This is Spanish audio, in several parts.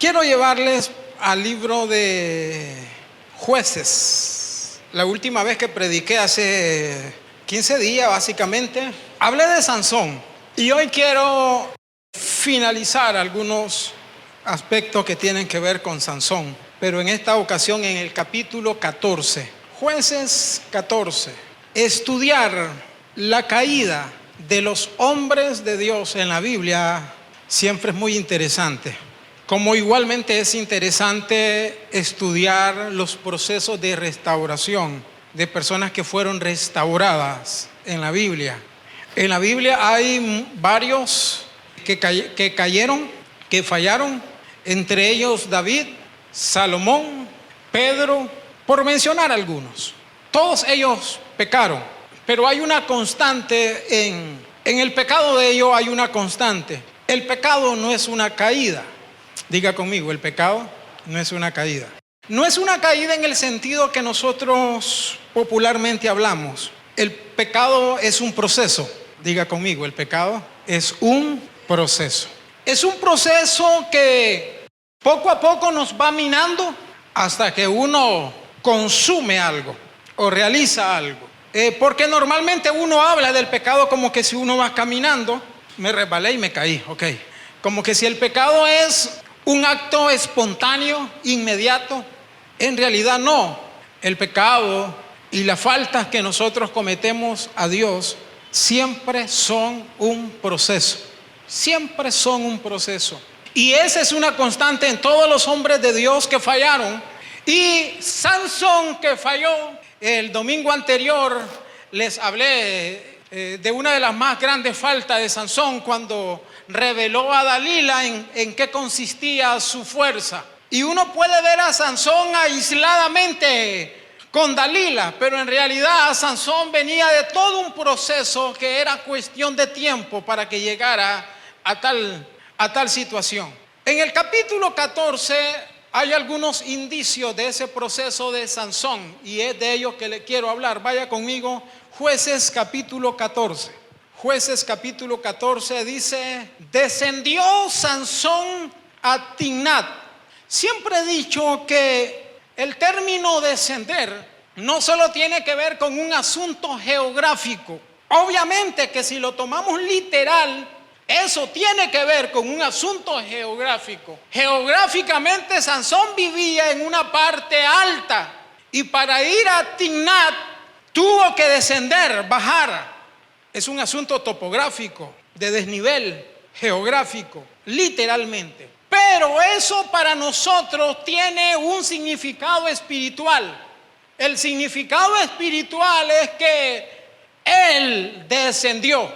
Quiero llevarles al libro de Jueces. La última vez que prediqué hace 15 días básicamente, hablé de Sansón. Y hoy quiero finalizar algunos aspectos que tienen que ver con Sansón. Pero en esta ocasión en el capítulo 14. Jueces 14. Estudiar la caída de los hombres de Dios en la Biblia siempre es muy interesante. Como igualmente es interesante estudiar los procesos de restauración de personas que fueron restauradas en la Biblia. En la Biblia hay varios que cayeron, que fallaron, entre ellos David, Salomón, Pedro, por mencionar algunos. Todos ellos pecaron, pero hay una constante en el pecado de ellos, hay una constante. El pecado no es una caída. Diga conmigo, el pecado no es una caída. No es una caída en el sentido que nosotros popularmente hablamos. El pecado es un proceso. Diga conmigo, el pecado es un proceso. Es un proceso que poco a poco nos va minando hasta que uno consume algo o realiza algo. Porque normalmente uno habla del pecado como que si uno va caminando, me resbalé y me caí, ok. Como que si el pecado es un acto espontáneo, inmediato. En realidad no. El pecado y las faltas que nosotros cometemos a Dios siempre son un proceso. Siempre son un proceso. Y esa es una constante en todos los hombres de Dios que fallaron. Y Sansón, que falló. El domingo anterior les hablé de una de las más grandes faltas de Sansón, cuando reveló a Dalila en qué consistía su fuerza. Y uno puede ver a Sansón aisladamente con Dalila, pero en realidad Sansón venía de todo un proceso que era cuestión de tiempo para que llegara a tal situación. En el capítulo 14 hay algunos indicios de ese proceso de Sansón, y es de ellos que le quiero hablar. Vaya conmigo, Jueces capítulo 14. Jueces capítulo 14 dice: descendió Sansón a Timnat. Siempre he dicho que el término descender no solo tiene que ver con un asunto geográfico. Obviamente que si lo tomamos literal, eso tiene que ver con un asunto geográfico. Geográficamente Sansón vivía en una parte alta, y para ir a Timnat tuvo que descender, bajar. Es un asunto topográfico, de desnivel geográfico, literalmente. Pero eso para nosotros tiene un significado espiritual. El significado espiritual es que él descendió.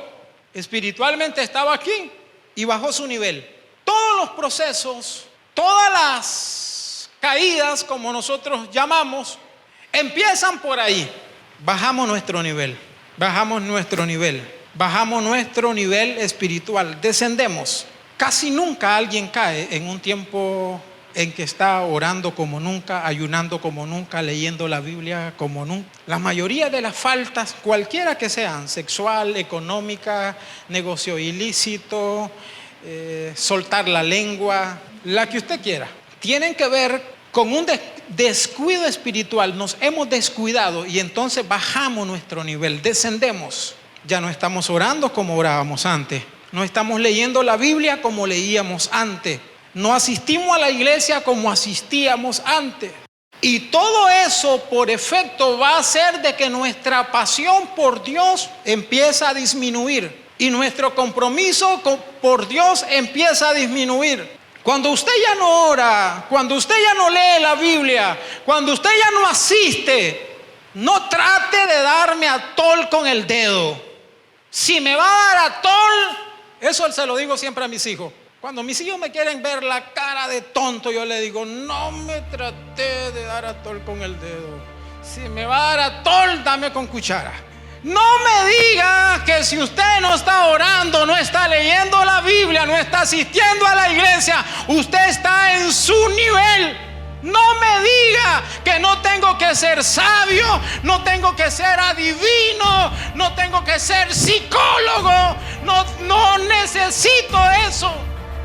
Espiritualmente estaba aquí y bajó su nivel. Todos los procesos, todas las caídas, como nosotros llamamos, empiezan por ahí. Bajamos nuestro nivel. Bajamos nuestro nivel espiritual, descendemos. Casi nunca alguien cae en un tiempo en que está orando como nunca, ayunando como nunca, leyendo la Biblia como nunca. La mayoría de las faltas, cualquiera que sean, sexual, económica, negocio ilícito, soltar la lengua, la que usted quiera, tienen que ver con un descuido espiritual. Nos hemos descuidado y entonces bajamos nuestro nivel, descendemos. Ya no estamos orando como orábamos antes, no estamos leyendo la Biblia como leíamos antes, no asistimos a la iglesia como asistíamos antes. Y todo eso por efecto va a hacer de que nuestra pasión por Dios empieza a disminuir y nuestro compromiso por Dios empieza a disminuir. Cuando usted ya no ora, cuando usted ya no lee la Biblia, cuando usted ya no asiste, no trate de darme atol con el dedo. Si me va a dar atol, eso se lo digo siempre a mis hijos. Cuando mis hijos me quieren ver la cara de tonto, yo le digo: no me trate de dar atol con el dedo. Si me va a dar atol, dame con cuchara. No me diga que si usted no está orando, no está leyendo la Biblia, no está asistiendo a la iglesia, usted está en su nivel. No me diga que no tengo que ser sabio, no tengo que ser adivino, no tengo que ser psicólogo, no necesito eso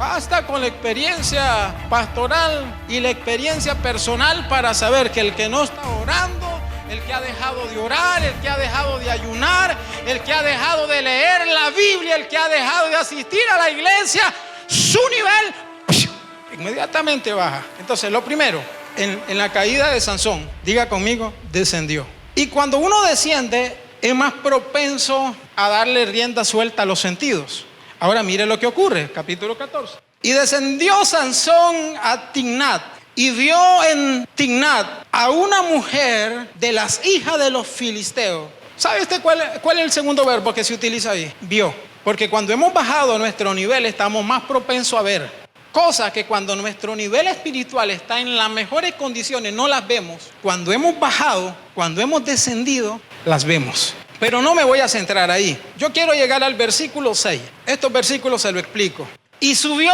Basta con la experiencia pastoral y la experiencia personal para saber que el que no está orando, el que ha dejado de orar, el que ha dejado de ayunar, el que ha dejado de leer la Biblia, el que ha dejado de asistir a la iglesia, su nivel inmediatamente baja. Entonces, lo primero, en la caída de Sansón, diga conmigo, descendió. Y cuando uno desciende, es más propenso a darle rienda suelta a los sentidos. Ahora mire lo que ocurre, capítulo 14. Y descendió Sansón a Timnat, y vio en Timnat a una mujer de las hijas de los filisteos. ¿Sabe usted cuál es el segundo verbo que se utiliza ahí? Vio. Porque cuando hemos bajado a nuestro nivel, estamos más propensos a ver cosas que cuando nuestro nivel espiritual está en las mejores condiciones no las vemos. Cuando hemos bajado, cuando hemos descendido, las vemos. Pero no me voy a centrar ahí. Yo quiero llegar al versículo 6. Estos versículos se lo explico. Y subió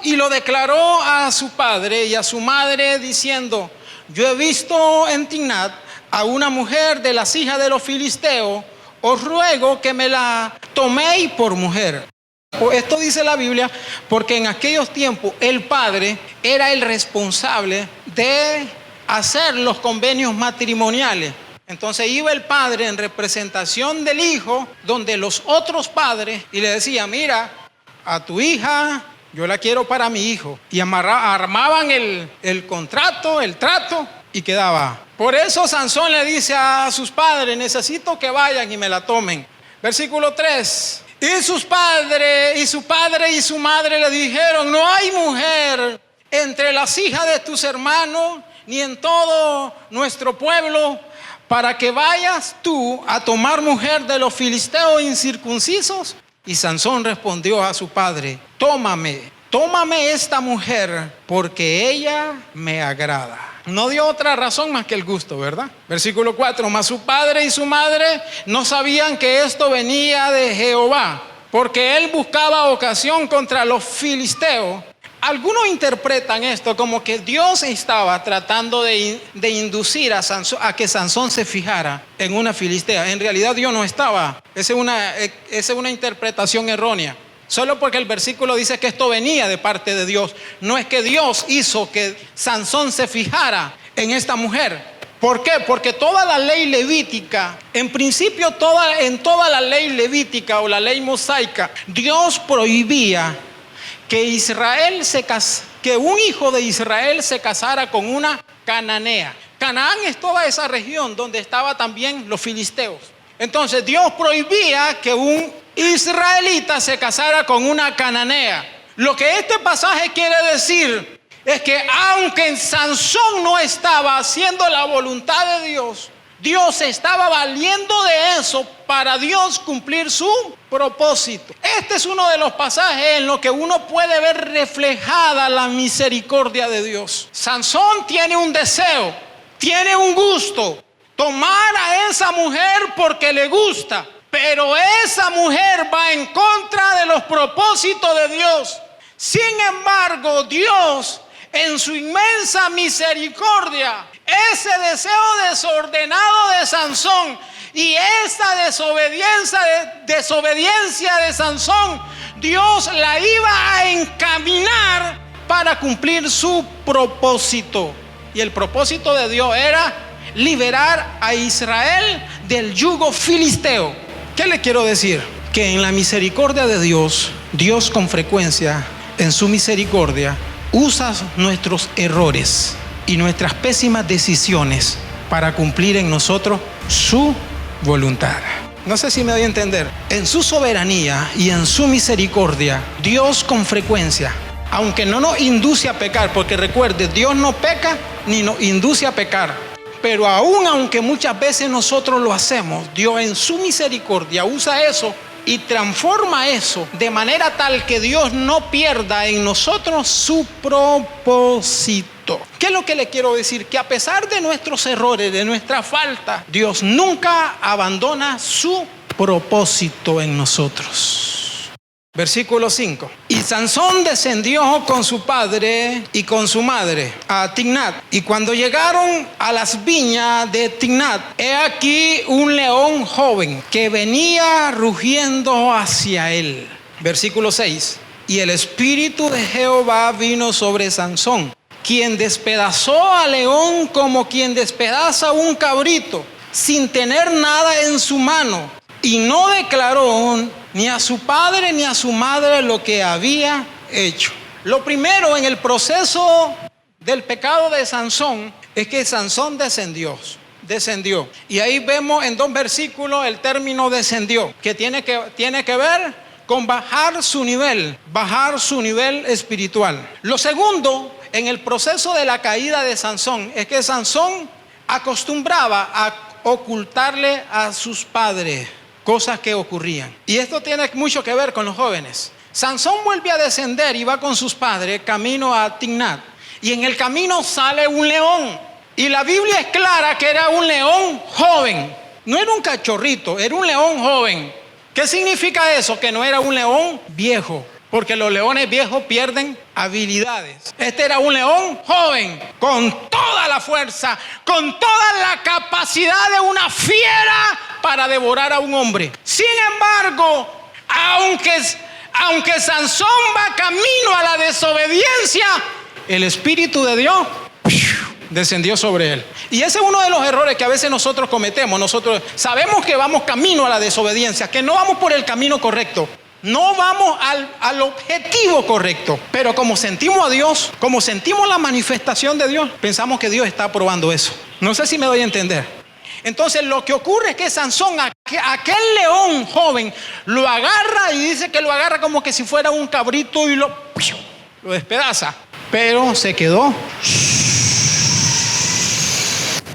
y lo declaró a su padre y a su madre diciendo: yo he visto en Timnat a una mujer de las hijas de los filisteos, os ruego que me la toméis por mujer. Esto dice la Biblia porque en aquellos tiempos el padre era el responsable de hacer los convenios matrimoniales. Entonces iba el padre en representación del hijo donde los otros padres y le decía: mira, a tu hija yo la quiero para mi hijo. Y armaban el contrato, el trato, y quedaba. Por eso Sansón le dice a sus padres: necesito que vayan y me la tomen. Versículo 3. Y sus padres, y su padre y su madre le dijeron: no hay mujer entre las hijas de tus hermanos, ni en todo nuestro pueblo, para que vayas tú a tomar mujer de los filisteos incircuncisos. Y Sansón respondió a su padre: tómame esta mujer, porque ella me agrada. No dio otra razón más que el gusto, ¿verdad? Versículo 4. Mas su padre y su madre no sabían que esto venía de Jehová, porque él buscaba ocasión contra los filisteos. Algunos interpretan esto como que Dios estaba tratando de inducir a que Sansón se fijara en una filistea. En realidad Dios no estaba. Esa es una interpretación errónea. Solo porque el versículo dice que esto venía de parte de Dios. No es que Dios hizo que Sansón se fijara en esta mujer. ¿Por qué? Porque toda la ley levítica, en principio en toda la ley levítica o la ley mosaica, Dios prohibía que un hijo de Israel se casara con una cananea. Canaán es toda esa región donde estaban también los filisteos. Entonces Dios prohibía que un israelita se casara con una cananea. Lo que este pasaje quiere decir es que aunque Sansón no estaba haciendo la voluntad de Dios, Dios estaba valiendo de eso para Dios cumplir su propósito. Este es uno de los pasajes en los que uno puede ver reflejada la misericordia de Dios. Sansón tiene un deseo, tiene un gusto, tomar a esa mujer porque le gusta, pero esa mujer va en contra de los propósitos de Dios. Sin embargo, Dios, en su inmensa misericordia, ese deseo desordenado de Sansón y esa desobediencia de Sansón, Dios la iba a encaminar para cumplir su propósito. Y el propósito de Dios era liberar a Israel del yugo filisteo. ¿Qué le quiero decir? Que en la misericordia de Dios, Dios con frecuencia, en su misericordia, usa nuestros errores y nuestras pésimas decisiones para cumplir en nosotros su voluntad. No sé si me doy a entender. En su soberanía y en su misericordia, Dios con frecuencia, aunque no nos induce a pecar, porque recuerde, Dios no peca ni nos induce a pecar, pero aún aunque muchas veces nosotros lo hacemos, Dios en su misericordia usa eso y transforma eso de manera tal que Dios no pierda en nosotros su propósito. ¿Qué es lo que le quiero decir? Que a pesar de nuestros errores, de nuestra falta, Dios nunca abandona su propósito en nosotros. Versículo 5. Y Sansón descendió con su padre y con su madre a Timnat. Y cuando llegaron a las viñas de Timnat, he aquí un león joven que venía rugiendo hacia él. Versículo 6. Y el espíritu de Jehová vino sobre Sansón, quien despedazó al león como quien despedaza un cabrito, sin tener nada en su mano. Y no declaró ni a su padre ni a su madre lo que había hecho. Lo primero en el proceso del pecado de Sansón es que Sansón descendió. Y ahí vemos en 2 versículos el término descendió, que tiene que ver con bajar su nivel espiritual. Lo segundo en el proceso de la caída de Sansón es que Sansón acostumbraba a ocultarle a sus padres cosas que ocurrían. Y esto tiene mucho que ver con los jóvenes. Sansón vuelve a descender y va con sus padres camino a Timnat. Y en el camino sale un león. Y la Biblia es clara que era un león joven. No era un cachorrito, era un león joven. ¿Qué significa eso? Que no era un león viejo, porque los leones viejos pierden habilidades. Este era un león joven, con toda la fuerza, con toda la capacidad de una fiera para devorar a un hombre. Sin embargo, aunque Sansón va camino a la desobediencia, el Espíritu de Dios descendió sobre él. Y ese es uno de los errores que a veces nosotros cometemos. Nosotros sabemos que vamos camino a la desobediencia, que no vamos por el camino correcto, no vamos al objetivo correcto. Pero como sentimos a Dios, como sentimos la manifestación de Dios, pensamos que Dios está aprobando eso. No sé si me doy a entender. Entonces lo que ocurre es que Sansón, aquel león joven, lo agarra y dice que lo agarra como que si fuera un cabrito y lo despedaza. Pero se quedó.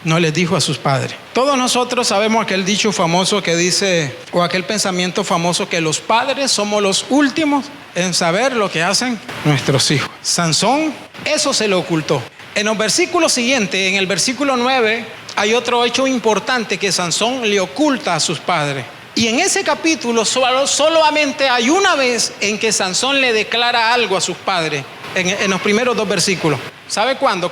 No les dijo a sus padres. Todos nosotros sabemos aquel dicho famoso que dice, o aquel pensamiento famoso, que los padres somos los últimos en saber lo que hacen nuestros hijos. Sansón, eso se le ocultó. En los versículos siguientes, en el versículo 9, hay otro hecho importante que Sansón le oculta a sus padres. Y en ese capítulo solamente hay una vez en que Sansón le declara algo a sus padres, en los primeros 2 versículos. ¿Sabe cuándo?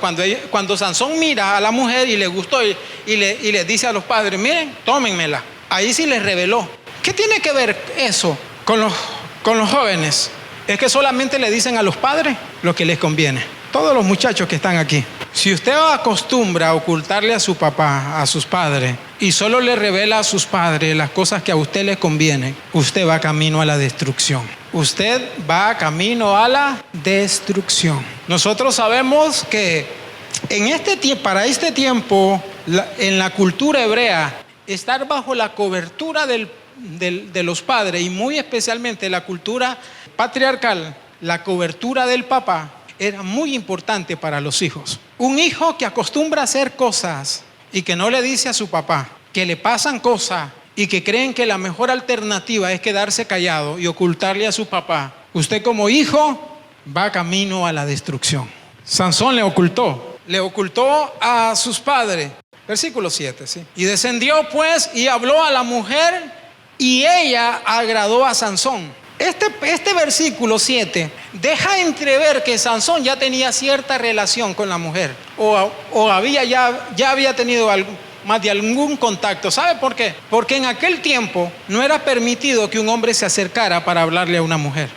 Cuando Sansón mira a la mujer y le gustó y le dice a los padres, miren, tómenmela. Ahí sí les reveló. ¿Qué tiene que ver eso con los jóvenes? Es que solamente le dicen a los padres lo que les conviene. Todos los muchachos que están aquí. Si usted acostumbra a ocultarle a su papá, a sus padres, y solo le revela a sus padres las cosas que a usted le convienen, usted va camino a la destrucción. Usted va camino a la destrucción. Nosotros sabemos que para este tiempo, en la cultura hebrea, estar bajo la cobertura de los padres, y muy especialmente la cultura patriarcal, la cobertura del papá, era muy importante para los hijos. Un hijo que acostumbra a hacer cosas y que no le dice a su papá, que le pasan cosas y que creen que la mejor alternativa es quedarse callado y ocultarle a su papá, usted como hijo va camino a la destrucción. Sansón le ocultó a sus padres. Versículo 7, ¿sí? Y descendió pues y habló a la mujer y ella agradó a Sansón. Este versículo 7 deja entrever que Sansón ya tenía cierta relación con la mujer o ya había tenido más de algún contacto. ¿Sabe por qué? Porque en aquel tiempo no era permitido que un hombre se acercara para hablarle a una mujer.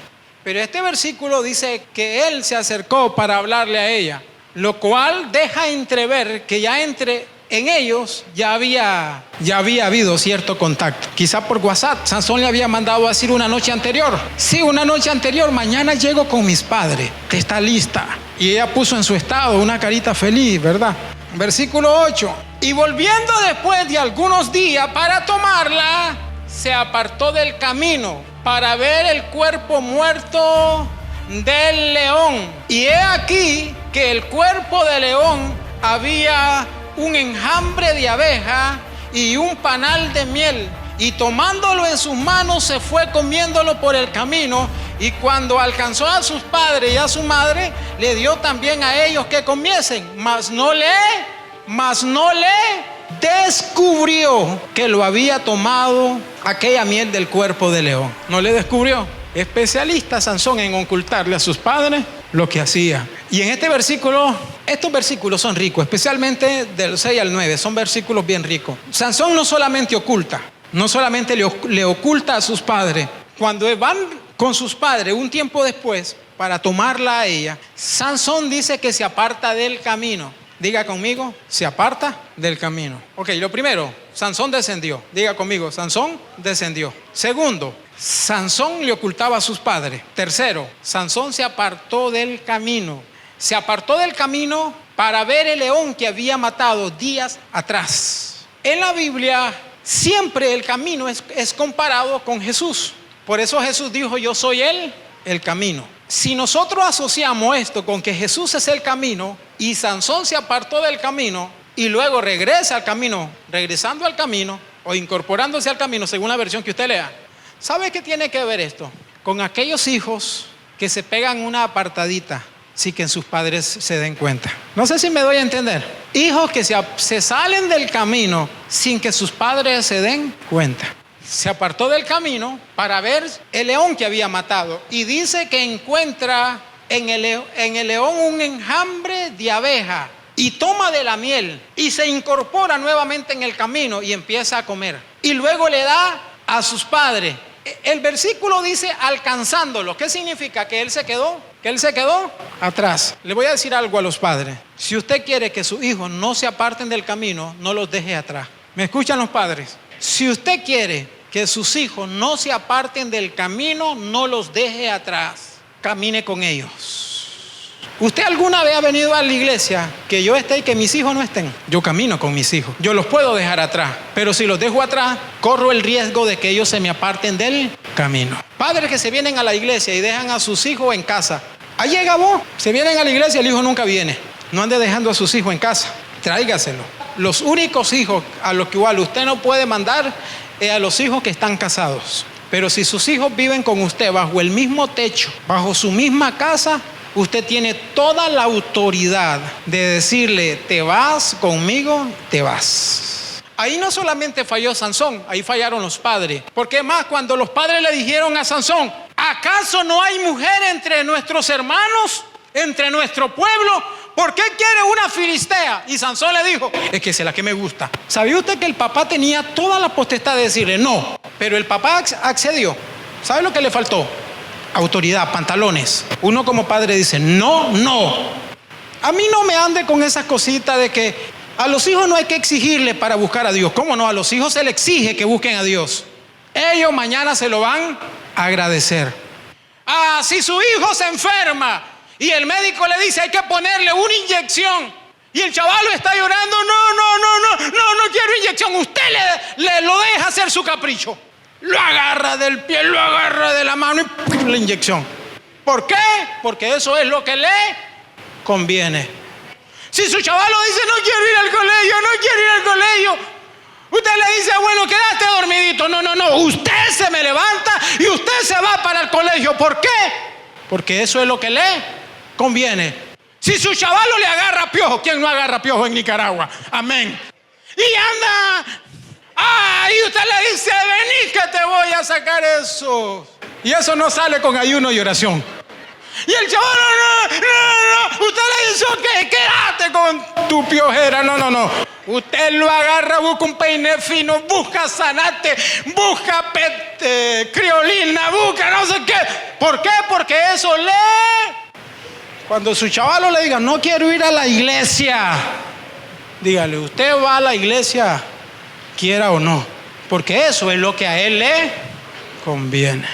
Pero este versículo dice que él se acercó para hablarle a ella, lo cual deja entrever que en ellos ya había habido cierto contacto. Quizá por WhatsApp. Sansón le había mandado a decir una noche anterior. Sí, una noche anterior, mañana llego con mis padres. ¿Está lista? Y ella puso en su estado una carita feliz, ¿verdad? Versículo 8. Y volviendo después de algunos días para tomarla, se apartó del camino para ver el cuerpo muerto del león. Y he aquí que el cuerpo del león había un enjambre de abeja y un panal de miel, y tomándolo en sus manos se fue comiéndolo por el camino, y cuando alcanzó a sus padres y a su madre, le dio también a ellos que comiesen, mas no le descubrió que lo había tomado aquella miel del cuerpo de león. No le descubrió. Especialista Sansón en ocultarle a sus padres lo que hacía. Y en estos versículos son ricos, especialmente del 6 al 9, son versículos bien ricos. Sansón no solamente le oculta a sus padres. Cuando con sus padres un tiempo después para tomarla a ella, Sansón dice que se aparta del camino. Diga conmigo, se aparta del camino. Ok, lo primero, Sansón descendió. Diga conmigo, Sansón descendió. Segundo, Sansón le ocultaba a sus padres. Tercero, Sansón se apartó del camino. Se apartó del camino para ver el león que había matado días atrás. En la Biblia siempre el camino es comparado con Jesús. Por eso Jesús dijo, yo soy el camino. Si nosotros asociamos esto con que Jesús es el camino y Sansón se apartó del camino y luego regresa al camino, regresando al camino o incorporándose al camino según la versión que usted lea, ¿sabe qué tiene que ver esto? Con aquellos hijos que se pegan una apartadita sin que sus padres se den cuenta. No sé si me doy a entender. Hijos que se salen del camino sin que sus padres se den cuenta. Se apartó del camino para ver el león que había matado y dice que encuentra en el león un enjambre de abeja y toma de la miel y se incorpora nuevamente en el camino y empieza a comer y luego le da a sus padres. El versículo dice alcanzándolo. ¿Qué significa? Que él se quedó atrás. Le voy a decir algo a los padres. Si usted quiere que sus hijos no se aparten del camino, no los deje atrás. ¿Me escuchan los padres? Si usted quiere que sus hijos no se aparten del camino, no los deje atrás. Camine con ellos. ¿Usted alguna vez ha venido a la iglesia que yo esté y que mis hijos no estén? Yo camino con mis hijos. Yo los puedo dejar atrás. Pero si los dejo atrás, corro el riesgo de que ellos se me aparten del camino. Padres que se vienen a la iglesia y dejan a sus hijos en casa. Ahí llega vos. Se vienen a la iglesia y el hijo nunca viene. No ande dejando a sus hijos en casa. Tráigaselo. Los únicos hijos a los que igual usted no puede mandar es a los hijos que están casados. Pero si sus hijos viven con usted bajo el mismo techo, bajo su misma casa, usted tiene toda la autoridad de decirle, te vas conmigo, te vas. Ahí no solamente falló Sansón, ahí fallaron los padres. Porque más, cuando los padres le dijeron a Sansón, ¿acaso no hay mujer entre nuestros hermanos, entre nuestro pueblo? ¿Por qué quiere una filistea? Y Sansón le dijo, es que esa es la que me gusta. ¿Sabía usted que el papá tenía toda la potestad de decirle no? Pero el papá accedió. ¿Sabe lo que le faltó? Autoridad, pantalones. Uno como padre dice, no. A mí no me ande con esas cositas de que a los hijos no hay que exigirle para buscar a Dios. ¿Cómo no? A los hijos se les exige que busquen a Dios. Ellos mañana se lo van a agradecer. Si su hijo se enferma y el médico le dice hay que ponerle una inyección y el chaval está llorando, no quiero inyección, usted le lo deja hacer su capricho, lo agarra del pie, lo agarra de la mano y la inyección. ¿Por qué? Porque eso es lo que le conviene. Si su chaval dice no quiero ir al colegio, usted le dice, bueno, quédate dormidito. No, usted se me levanta y usted se va para el colegio. ¿Por qué? Porque eso es lo que le conviene. Si su chavalo le agarra piojo, ¿quién no agarra piojo en Nicaragua? Amén. Y anda, y usted le dice, vení que te voy a sacar eso. Y eso no sale con ayuno y oración. Y el chaval, no, usted le dice, ok, quédate con tu piojera. No. Usted lo agarra, busca un peine fino, busca zanate, busca criolina, busca no sé qué. ¿Por qué? Porque eso cuando su chavalo le diga, no quiero ir a la iglesia, dígale, usted va a la iglesia, quiera o no, porque eso es lo que a él le conviene.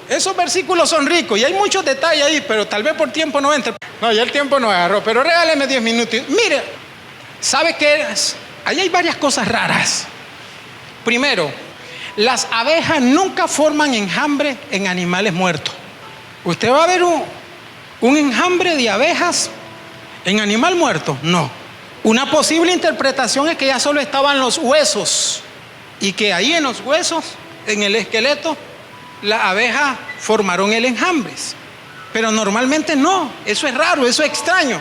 Esos versículos son ricos y hay muchos detalles ahí, pero tal vez por tiempo no entre. No, ya el tiempo no agarró, pero regáleme 10 minutos. Mire, ¿sabe qué? Ahí hay varias cosas raras. Primero, las abejas nunca forman enjambre en animales muertos. ¿Usted va a ver un enjambre de abejas en animal muerto? No. Una posible interpretación es que ya solo estaban los huesos y que ahí en los huesos, en el esqueleto, las abejas formaron el enjambre. Pero normalmente no. Eso es raro, eso es extraño.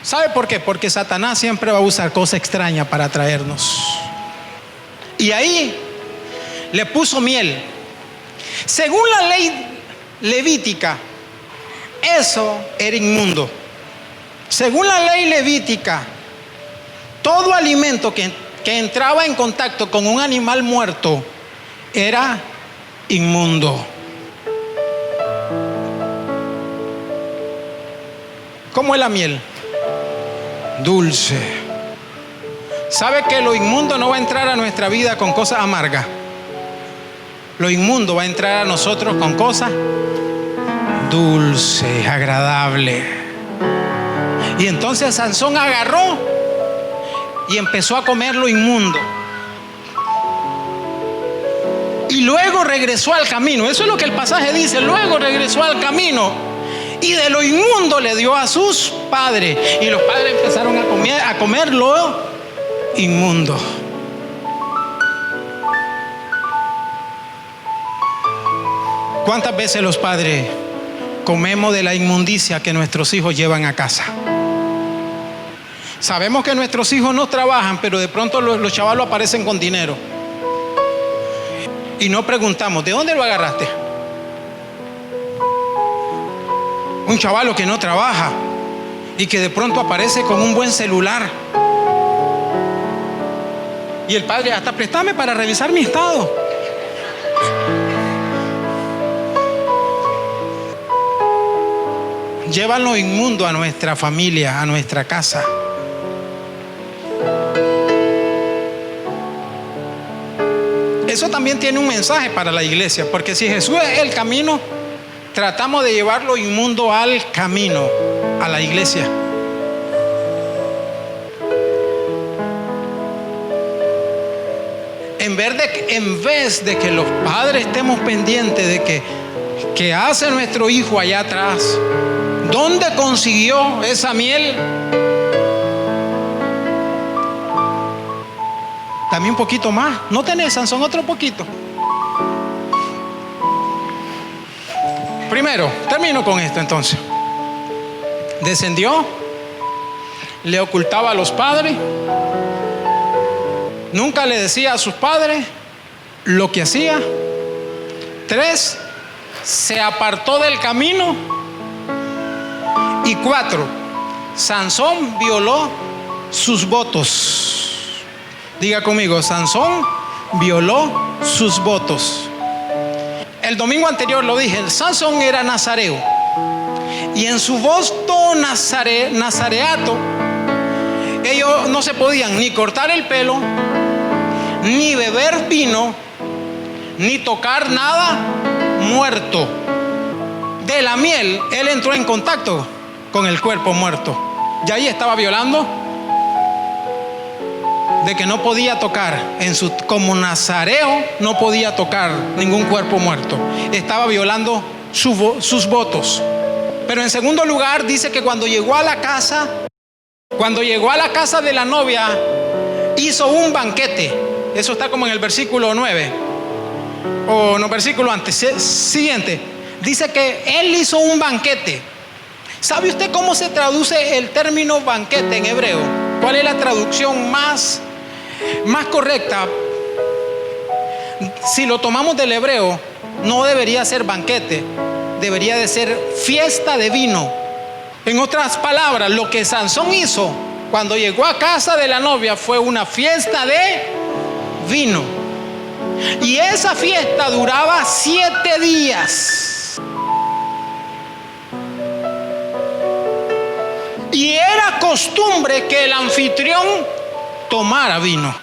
¿Sabe por qué? Porque Satanás siempre va a usar cosas extrañas para atraernos. Y ahí le puso miel. Según la ley levítica, eso era inmundo. Según la ley levítica, todo alimento que entraba en contacto con un animal muerto era inmundo. ¿Cómo es la miel? Dulce. ¿Sabe que lo inmundo no va a entrar a nuestra vida con cosas amargas? Lo inmundo va a entrar a nosotros con cosas dulces, agradables. Y entonces Sansón agarró y empezó a comer lo inmundo. Y luego regresó al camino. Eso es lo que el pasaje dice. Luego regresó al camino y de lo inmundo le dio a sus padres. Y los padres empezaron a comer lo inmundo. ¿Cuántas veces los padres comemos de la inmundicia que nuestros hijos llevan a casa? Sabemos que nuestros hijos no trabajan, pero de pronto los chavalos aparecen con dinero. Y no preguntamos, ¿de dónde lo agarraste? Un chavalo que no trabaja y que de pronto aparece con un buen celular. Y el padre, hasta préstame para revisar mi estado. Llevan lo inmundo a nuestra familia, a nuestra casa. Eso también tiene un mensaje para la iglesia, porque si Jesús es el camino, tratamos de llevar lo inmundo al camino, a la iglesia. En vez de que los padres estemos pendientes de que hace nuestro hijo allá atrás, ¿dónde consiguió esa miel? Dame un poquito más. ¿No tenés, Sansón, otro poquito? Primero, termino con esto entonces. Descendió, le ocultaba a los padres, nunca le decía a sus padres lo que hacía. 3, se apartó del camino. Y 4, Sansón violó sus votos. Diga conmigo, Sansón violó sus votos. El domingo anterior lo dije, Sansón era nazareo. Y en su voto nazareato, ellos no se podían ni cortar el pelo, ni beber vino, ni tocar nada muerto. De la miel, él entró en contacto con el cuerpo muerto. Y ahí estaba violando, de que no podía tocar, como nazareo no podía tocar ningún cuerpo muerto. Estaba violando sus votos. Pero en segundo lugar dice que cuando llegó a la casa de la novia, hizo un banquete. Eso está como en el versículo 9, o no, versículo antes, siguiente. Dice que él hizo un banquete. ¿Sabe usted cómo se traduce el término banquete en hebreo? ¿Cuál es la traducción más correcta? Si lo tomamos del hebreo, no debería ser banquete, debería de ser fiesta de vino. En otras palabras, lo que Sansón hizo cuando llegó a casa de la novia fue una fiesta de vino. Y esa fiesta duraba 7 días. Y era costumbre que el anfitrión tomara vino.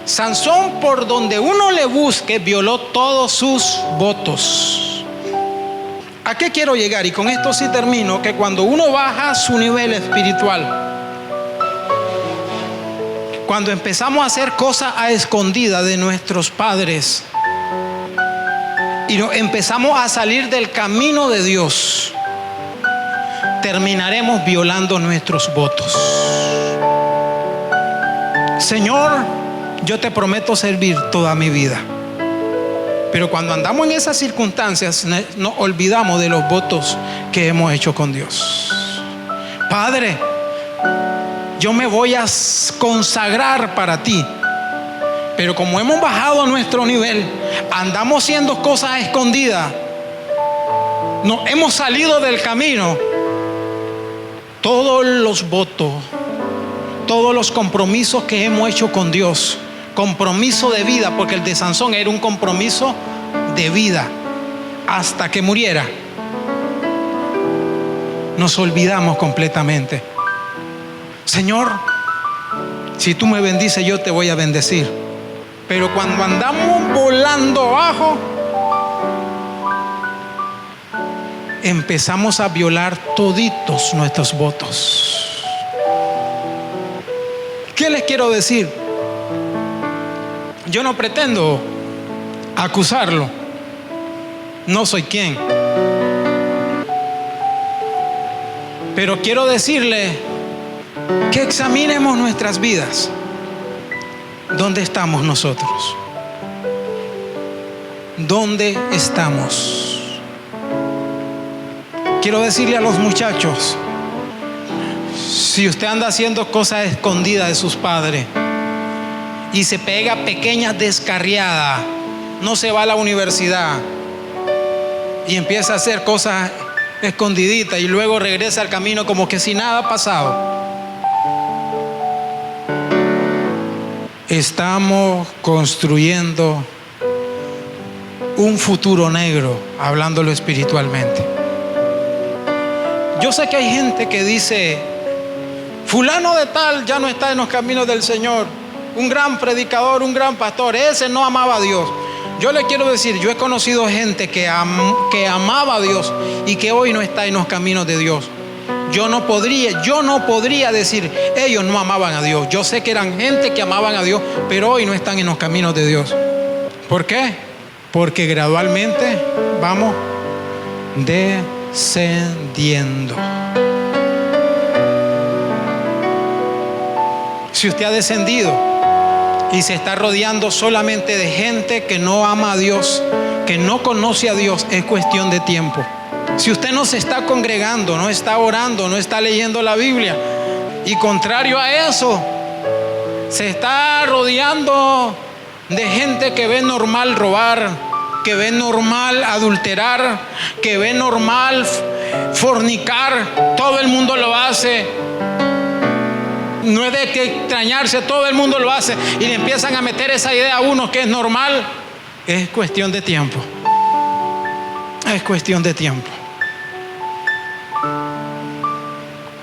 Sansón, por donde uno le busque, violó todos sus votos. ¿A qué quiero llegar? Y con esto sí termino, que cuando uno baja su nivel espiritual, cuando empezamos a hacer cosas a escondidas de nuestros padres y empezamos a salir del camino de Dios, terminaremos violando nuestros votos. Señor, yo te prometo servir toda mi vida. Pero cuando andamos en esas circunstancias, nos olvidamos de los votos que hemos hecho con Dios. Padre, yo me voy a consagrar para ti. Pero como hemos bajado a nuestro nivel, andamos haciendo cosas escondidas, nos hemos salido del camino. Todos los votos, todos los compromisos que hemos hecho con Dios, compromiso de vida, porque el de Sansón era un compromiso de vida hasta que muriera, nos olvidamos completamente. Señor, si tú me bendices, yo te voy a bendecir. Pero cuando andamos volando abajo, empezamos a violar toditos nuestros votos. ¿Qué les quiero decir? Yo no pretendo acusarlo. No soy quien. Pero quiero decirle que examinemos nuestras vidas. ¿Dónde estamos nosotros? ¿Dónde estamos? Quiero decirle a los muchachos, si usted anda haciendo cosas escondidas de sus padres y se pega pequeñas descarriadas, no se va a la universidad y empieza a hacer cosas escondiditas y luego regresa al camino como que si nada ha pasado, estamos construyendo un futuro negro, hablándolo espiritualmente. Yo sé que hay gente que dice, fulano de tal ya no está en los caminos del Señor, un gran predicador, un gran pastor, ese no amaba a Dios. Yo le quiero decir, yo he conocido gente que amaba a Dios y que hoy no está en los caminos de Dios. Yo no podría decir, ellos no amaban a Dios. Yo sé que eran gente que amaban a Dios, pero hoy no están en los caminos de Dios. ¿Por qué? Porque gradualmente vamos descendiendo. Si usted ha descendido y se está rodeando solamente de gente que no ama a Dios, que no conoce a Dios, es cuestión de tiempo. Si usted no se está congregando, no está orando, no está leyendo la Biblia, y contrario a eso, se está rodeando de gente que ve normal robar, que ve normal adulterar, que ve normal fornicar, todo el mundo lo hace. No es de que extrañarse, todo el mundo lo hace y le empiezan a meter esa idea a uno que es normal. Es cuestión de tiempo. Es cuestión de tiempo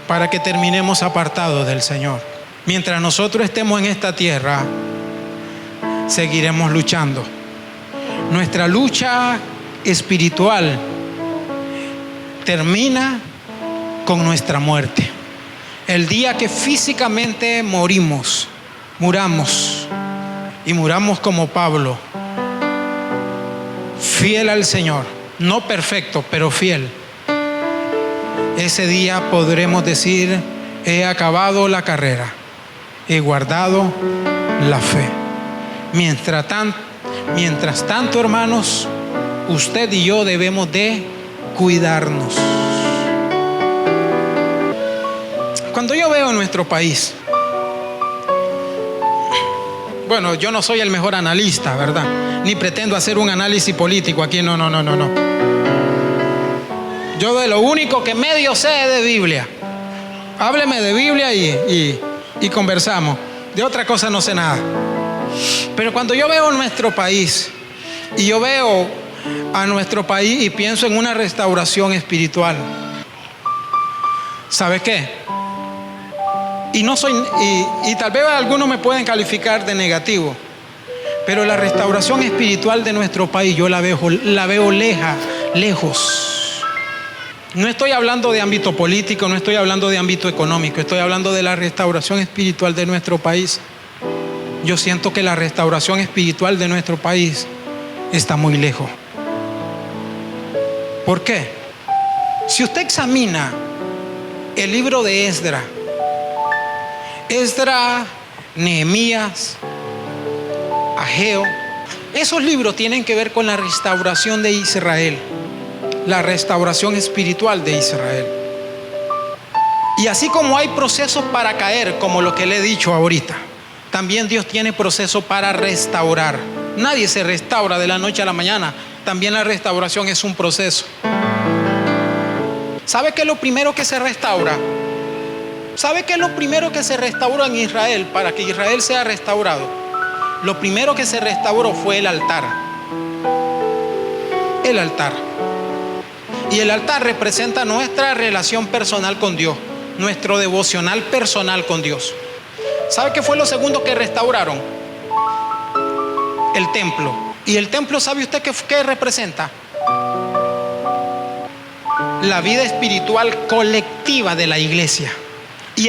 para que terminemos apartados del Señor. Mientras nosotros estemos en esta tierra, seguiremos luchando. Nuestra lucha espiritual termina con nuestra muerte. El día que físicamente muramos y muramos como Pablo, fiel al Señor, no perfecto, pero fiel. Ese día podremos decir, he acabado la carrera, he guardado la fe. Mientras tanto, hermanos, usted y yo debemos de cuidarnos. Cuando yo veo en nuestro país, bueno, yo no soy el mejor analista, ¿verdad? Ni pretendo hacer un análisis político aquí, no. Yo de lo único que medio sé es de Biblia. Hábleme de Biblia y conversamos. De otra cosa no sé nada. Pero cuando yo veo nuestro país y yo veo a nuestro país y pienso en una restauración espiritual, ¿sabe qué? Y tal vez algunos me pueden calificar de negativo, pero la restauración espiritual de nuestro país yo la veo lejos. No estoy hablando de ámbito político, no estoy hablando de ámbito económico, estoy hablando de la restauración espiritual de nuestro país. Yo siento que la restauración espiritual de nuestro país está muy lejos. ¿Por qué? Si usted examina el libro de Esdras, Nehemías, Ageo, esos libros tienen que ver con la restauración de Israel, la restauración espiritual de Israel. Y así como hay procesos para caer, como lo que le he dicho ahorita, también Dios tiene procesos para restaurar. Nadie se restaura de la noche a la mañana. También la restauración es un proceso. ¿Sabe qué es lo primero que se restaura? ¿Sabe qué es lo primero que se restauró en Israel para que Israel sea restaurado? Lo primero que se restauró fue el altar. El altar. Y el altar representa nuestra relación personal con Dios, nuestro devocional personal con Dios. ¿Sabe qué fue lo segundo que restauraron? El templo. ¿Y el templo, sabe usted qué representa? La vida espiritual colectiva de la iglesia. Y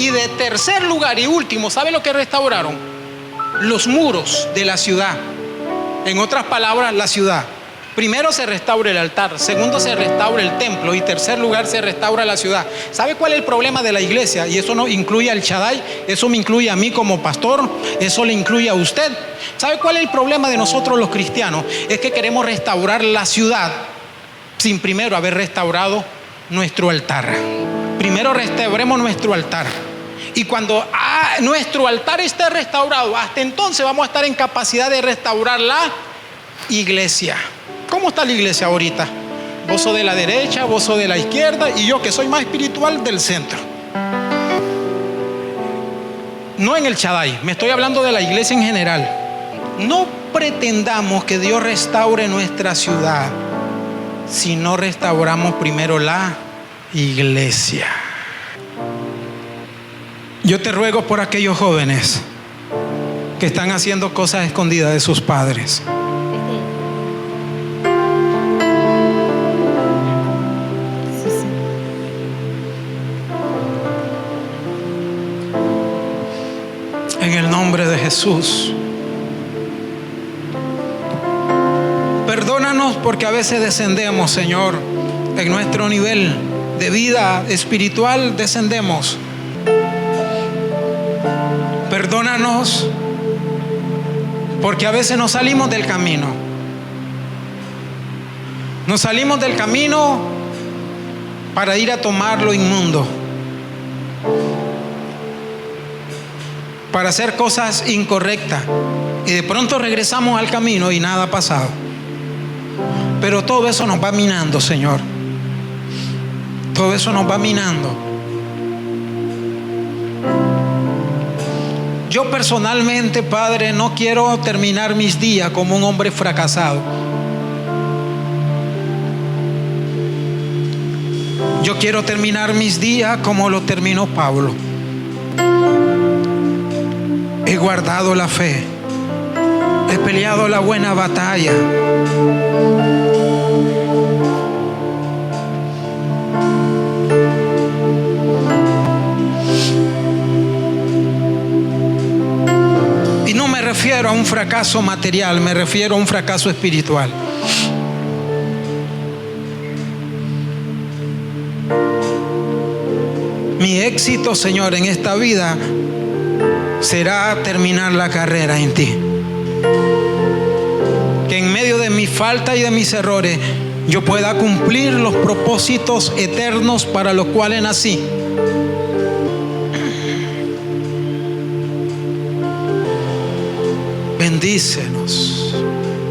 de tercer lugar y último, ¿sabe lo que restauraron? Los muros de la ciudad. En otras palabras, la ciudad. Primero se restaura el altar, segundo se restaura el templo y tercer lugar se restaura la ciudad. ¿Sabe cuál es el problema de la iglesia? Y eso no incluye al Shaddai, eso me incluye a mí como pastor, eso le incluye a usted. ¿Sabe cuál es el problema de nosotros los cristianos? Es que queremos restaurar la ciudad sin primero haber restaurado nuestro altar. Primero restauremos nuestro altar. Y cuando nuestro altar esté restaurado, hasta entonces vamos a estar en capacidad de restaurar la iglesia. ¿Cómo está la iglesia ahorita? Vos sos de la derecha, vos sos de la izquierda y yo, que soy más espiritual, del centro. No en el Shaddai, me estoy hablando de la iglesia en general. No pretendamos que Dios restaure nuestra ciudad si no restauramos primero la iglesia. Yo te ruego por aquellos jóvenes que están haciendo cosas escondidas de sus padres. En el nombre de Jesús, perdónanos porque a veces descendemos, Señor, en nuestro nivel de vida espiritual descendemos. Perdónanos porque a veces nos salimos del camino. Nos salimos del camino para ir a tomar lo inmundo, para hacer cosas incorrectas, y de pronto regresamos al camino y nada ha pasado. Pero todo eso nos va minando, Señor. Todo eso nos va minando. Yo personalmente, Padre, no quiero terminar mis días como un hombre fracasado. Yo quiero terminar mis días como lo terminó Pablo. He guardado la fe, he peleado la buena batalla. Y no me refiero a un fracaso material, me refiero a un fracaso espiritual. Mi éxito, Señor, en esta vida será terminar la carrera en ti. Que en medio de mi falta y de mis errores yo pueda cumplir los propósitos eternos para los cuales nací. Bendícenos.